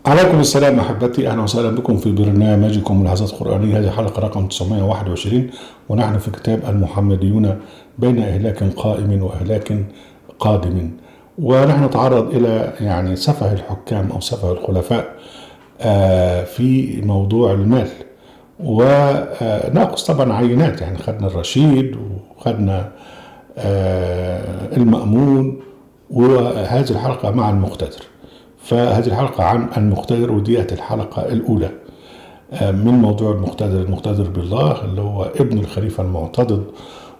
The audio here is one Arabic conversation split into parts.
عليكم السلام أحبتي، أهلا وسهلا بكم في برنامجكم ملاحظات قرآنية. هذه حلقة رقم 921 ونحن في كتاب المحمديون بين إهلاك قائم وإهلاك قادم. ونحن نتعرض إلى سفه الحكام أو سفه الخلفاء في موضوع المال، وناقص طبعا عينات. خدنا الرشيد وخدنا المأمون، وهذه الحلقة مع المقتدر. فهذه الحلقة عن المقتدر، وديت الحلقة الأولى من موضوع المقتدر بالله، اللي هو ابن الخليفة المعتضد،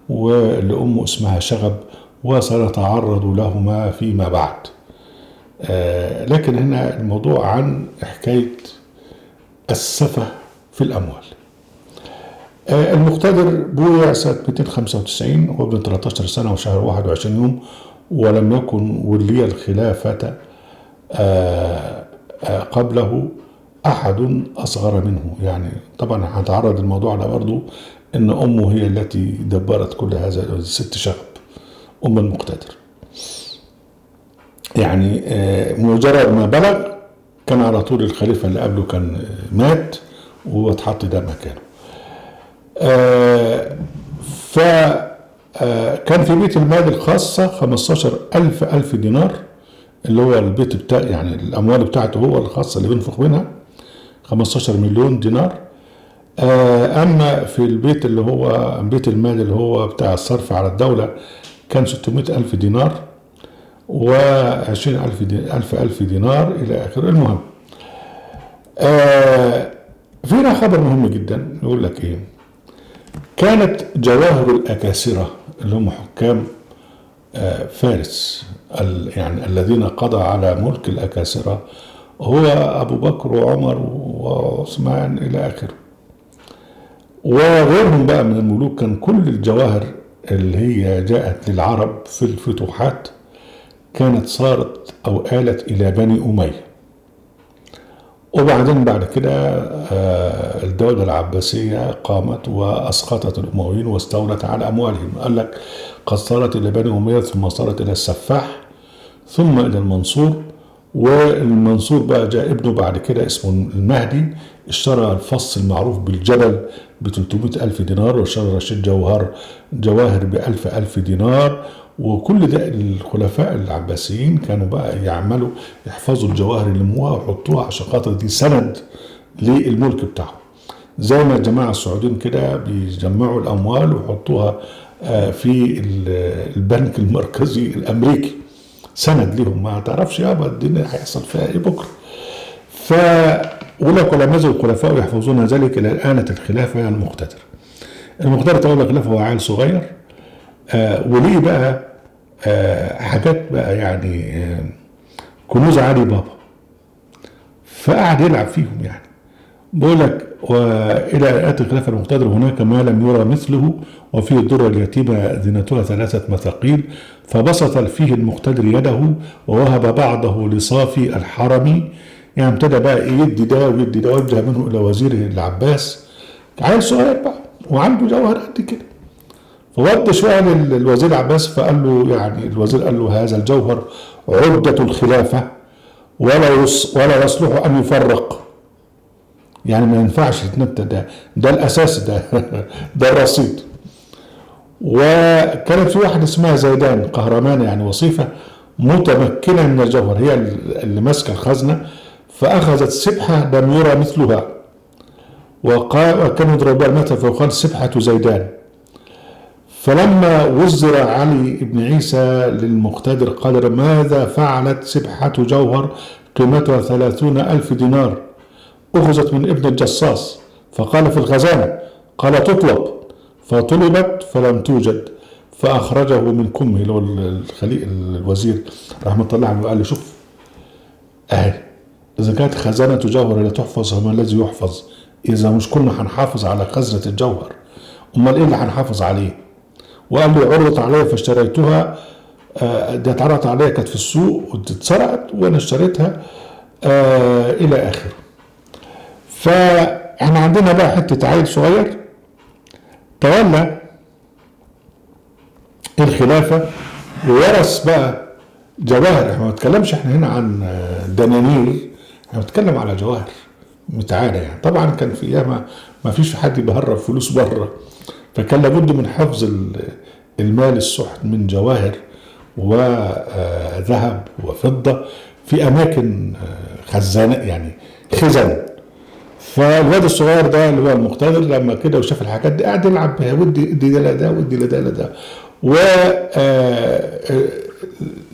واللي أمه اسمها شغب، وسنتعرض لهما فيما بعد. لكن هنا الموضوع عن حكاية السفه في الأموال. المقتدر بويع سنة 295 وابن 13 سنة وشهر 21 يوم، ولم يكن ولي الخلافة قبله أحد أصغر منه. طبعا هنتعرض الموضوع ده برضو، إن أمه هي التي دبرت كل هذا، ست شغب أم المقتدر. مجرد ما بلغ كان على طول الخليفة اللي قبله كان مات واتحط ده مكانه. فكان في بيت المال الخاصة 15,000 دينار، اللي هو البيت بتاع الأموال بتاعته هو الخاصة اللي بينفق منها 15 مليون دينار. أما في البيت اللي هو بيت المال اللي هو بتاع الصرف على الدولة كان 600,000 دينار و20,000 دينار إلى آخره. المهم فينا خبر مهم جدا يقول لك إيه: كانت جواهر الأكاسرة اللي هم حكام فارس، الذين قضى على ملك الأكاسرة، هو أبو بكر وعمر وعثمان إلى آخره، وغيرهم بقى من الملوك. كان كل الجواهر اللي هي جاءت للعرب في الفتوحات كانت صارت أو آلت إلى بني أمية. وبعدين بعد كده الدولة العباسية قامت وأسقطت الأمويين واستولت على أموالهم. قال لك قد صارت إلى بني أمية، ثم صارت إلى السفاح، ثم إلى المنصور. والمنصور بقى جاء ابنه بعد كده اسمه المهدي، اشترى الفص المعروف بالجبل ب 300,000 دينار، واشترى رشيد جواهر ب1,000 دينار. وكل ده الخلفاء العباسيين كانوا بقى يعملوا يحفظوا الجواهر اللي يلموها ويحطوها عشان خاطر دي سند للملك بتاعهم، زي ما الجماعة السعوديين كده بيجمعوا الأموال ويحطوها في البنك المركزي الأمريكي، سند لهم. ما تعرفش يابا الدنيا هيحصل فيها ايه بكره. ولك ولا يزال الخلفاء يحفظون ذلك الى آنة الخلافة المقتدر. المقتدر تولى الخلافة وهو عيل صغير، وليه بقى حاجات بقى كنوز علي بابا، فقعد يلعب فيهم. بقول لك: وإلى آتي الخلافة المقتدر هناك ما لم يرى مثله، وفيه الدرة اليتيمة زينتها 3 مثاقيل، فبسط فيه المقتدر يده ووهب بعضه لصافي الحرمي. ابتدى بقى يدي ده ويدي ده، وجه منه إلى وزيره العباس، عيل صغير بقى وعنده جوهر قد كده. فود شوية للوزير العباس، فقال له الوزير قال له: هذا الجوهر عدة الخلافة، ولا يصلح أن يفرق. ما ينفعش يتنتج، ده الأساس، ده الرصيد. وكانت في واحدة اسمها زيدان قهرمان، وصيفة متمكنة من الجوهر، هي اللي ماسكة الخزنة، فأخذت سبحة لم يرى مثلها، وكانوا يضربوا المثل فيقال سبحة زيدان. فلما وزر علي بن عيسى للمقتدر قال: ماذا فعلت سبحة جوهر قيمتها 30,000 دينار أخذت من ابن الجصاص؟ فقال: في الخزانة. قال: تطلب. فطلبت فلم توجد، فأخرجه من كمه الوزير رحمة الله عليه، وقال له: شوف أهي، إذا كانت خزانة جوهر لا تحفظ فما الذي يحفظ؟ إذا مش كنا هنحافظ على خزنة الجوهر، أمال إيه اللي هنحافظ عليه؟ وقال له: عرضت علي فاشتريتها، دي اتعرضت عليا كانت في السوق واتسرقت وأنا اشتريتها، إلى آخره. فاحنا عندنا بقى حتة عيل صغير تولى الخلافة وورث بقى جواهر. احنا ما نتكلمش احنا هنا عن دنانير، احنا بنتكلم على جواهر متعالة يعني. طبعا كان في ايامها ما فيش حد بيهرب فلوس بره، فكان لابد من حفظ المال السحن من جواهر وذهب وفضة في أماكن خزانة يعني خزن. فالواد الصغير ده اللي هو المقتدر لما كده وشاف الحاجات دي قاعد يلعب بيها، ودي ده لده ودي ده لده. و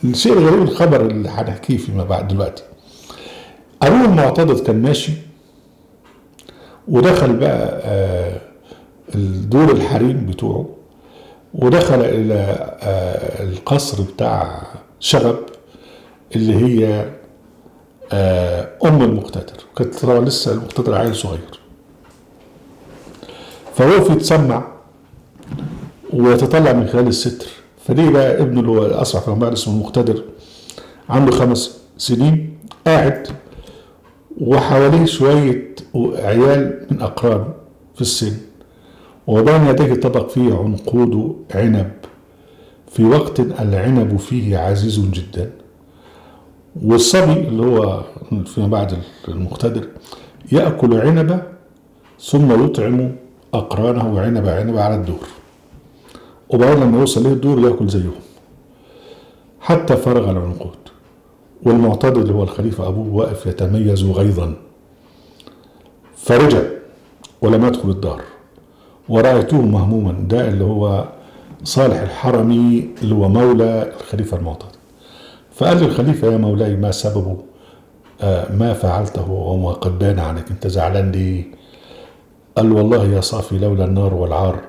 الشيء الغريب الخبر اللي هنحكيه فيما بعد دلوقتي، أبوه المعتضد كان ماشي ودخل بقى الدور الحريم بتوعه، ودخل إلى القصر بتاع شغب اللي هي أم المقتدر، كانت لسه المقتدر عيل صغير. فوقف يتسمع ويتطلع من خلال الستر. فدي بقى ابنه اللي هو أسرع فيما بعد اسمه المقتدر، عنده 5 سنين، قاعد وحواليه شوية عيال من أقرانه في السن، وبين يديه طبق فيه عنقود عنب في وقت العنب فيه عزيز جدا. والصبي اللي هو فيما بعد المقتدر يأكل عنبة ثم يطعم أقرانه عنبة على الدور، وبعدين لما يوصل له الدور يأكل زيهم حتى فرغ العنقود. والمعتضد اللي هو الخليفة أبوه واقف يتميز غيظا، فرجع ولم يدخل الدار، ورأيته مهموما. ده اللي هو صالح الحرمي اللي هو مولى الخليفة المعتضد. فقال للخليفة: يا مولاي، ما سببه ما فعلته وما قد بان عليك، انت زعلان ليه؟ قال: والله يا صافي، لولا النار والعار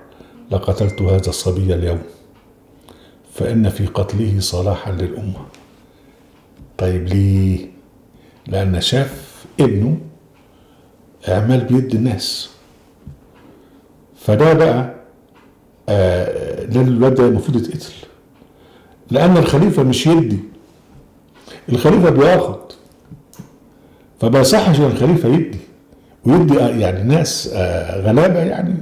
لقتلت هذا الصبي اليوم، فإن في قتله صلاحا للأمة. طيب ليه؟ لأن شاف ابنه أعمال بيد الناس. فده بقى ده الواد ده المفروض يتقتل، لأن الخليفة مش يدي، الخليفة بياخد. فما يصحش ان الخليفة يدي يعني ناس غلابة يعني،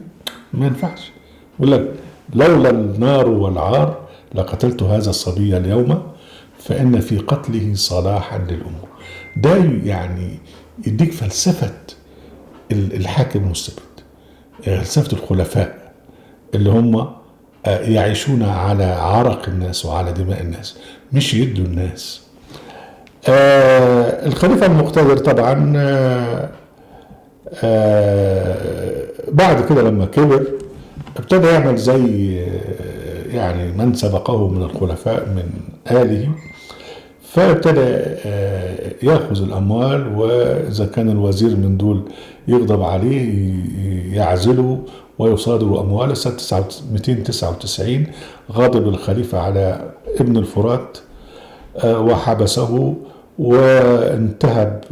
ما ينفعش. يقول لك: لولا النار والعار لقتلت هذا الصبي اليوم، فإن في قتله صلاحا للأمة. ده يعني يديك فلسفة الحاكم المستبد، فلسفة الخلفاء اللي هم يعيشون على عرق الناس وعلى دماء الناس، مش يدوا الناس. الخليفة المقتدر طبعا بعد كده لما كبر ابتدى يعمل زي يعني من سبقه من الخلفاء من آله، فابتدى يأخذ الأموال، وإذا كان الوزير من دول يغضب عليه يعزله ويصادر أمواله. سنة 299 غضب الخليفة على ابن الفرات وحبسه وانتهب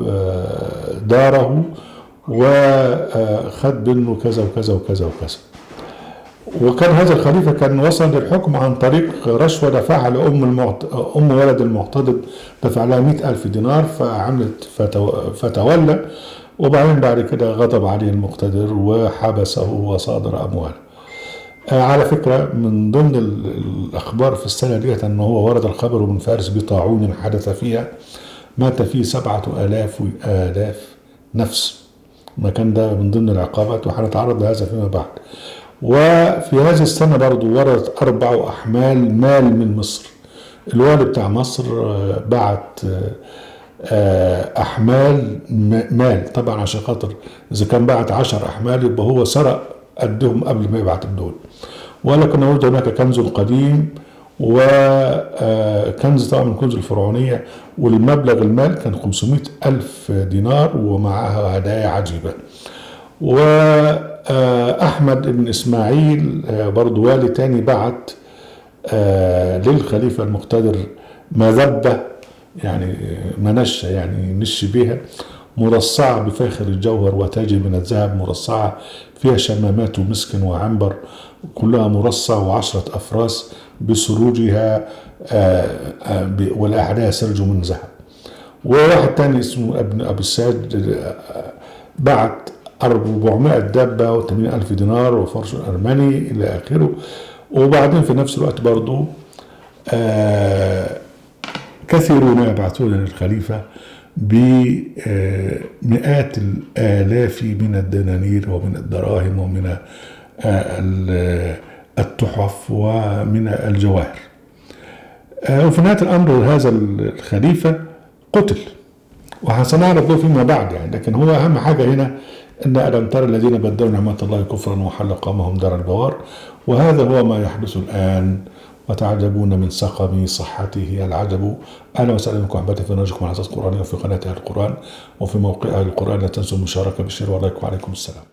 داره وخد منه كذا وكذا وكذا وكذا. وكان هذا الخليفة كان وصل للحكم عن طريق رشوة دفعها أم ولد المعتضد، دفع لها 100,000 دينار فعملت فتولى. وبعدين بعد كده غضب عليه المقتدر وحبسه وصادر أمواله. على فكرة من ضمن الأخبار في السنة ديت أنه هو ورد الخبر من فارس بطاعون حدث فيها مات فيه 7,000 نفس. ما كان ده من ضمن العقابات، وهنتعرض لهذا فيما بعد. وفي هذه السنة برضو وردت 4 أحمال مال من مصر. الوالي بتاع مصر بعت أحمال مال، طبعا عشان خاطر إذا كان بعت 10 أحمال يبقى هو سرق قدهم قبل ما يبعت الدول. ولكن وجد هناك كنز قديم وكنز طبعا من الكنوز الفرعونية، والمبلغ المال كان 500,000 دينار ومعها هدايا عجيبة. وأحمد بن إسماعيل برضو والي تاني بعت للخليفة المقتدر مذبة، يعني منشة يعني نش بها، مرصعة بفاخر الجوهر وتاج من الذهب، مرصعة فيها شمامات ومسك وعنبر، كلها مرصع، و10 أفراس بسروجها والأعلى سرج من ذهب. وواحد تاني اسمه ابن أبي الساج بعت 400 دابة و80,000 دينار وفرش أرمني إلى آخره. وبعدين في نفس الوقت برضو كثيرون يبعثون للخليفة بمئات الآلاف من الدنانير ومن الدراهم ومن التحف ومن الجواهر. وفي نهاية الأمر هذا الخليفة قتل، وسنعرف ده فيما بعد يعني. لكن هو أهم حاجة هنا أن ألم تر الذين بدلوا نعمة الله كفرا وحل قومهم دار البوار. وهذا هو ما يحدث الآن، وتعجبون من سقم صحته العجب. أهلا وسهلا بكم أحبتي في برنامجكم على أساس قرآني، وفي قناة أهل القرآن، وفي موقع أهل القرآن. لا تنسوا المشاركة بالشير واللايك، وعليكم السلام.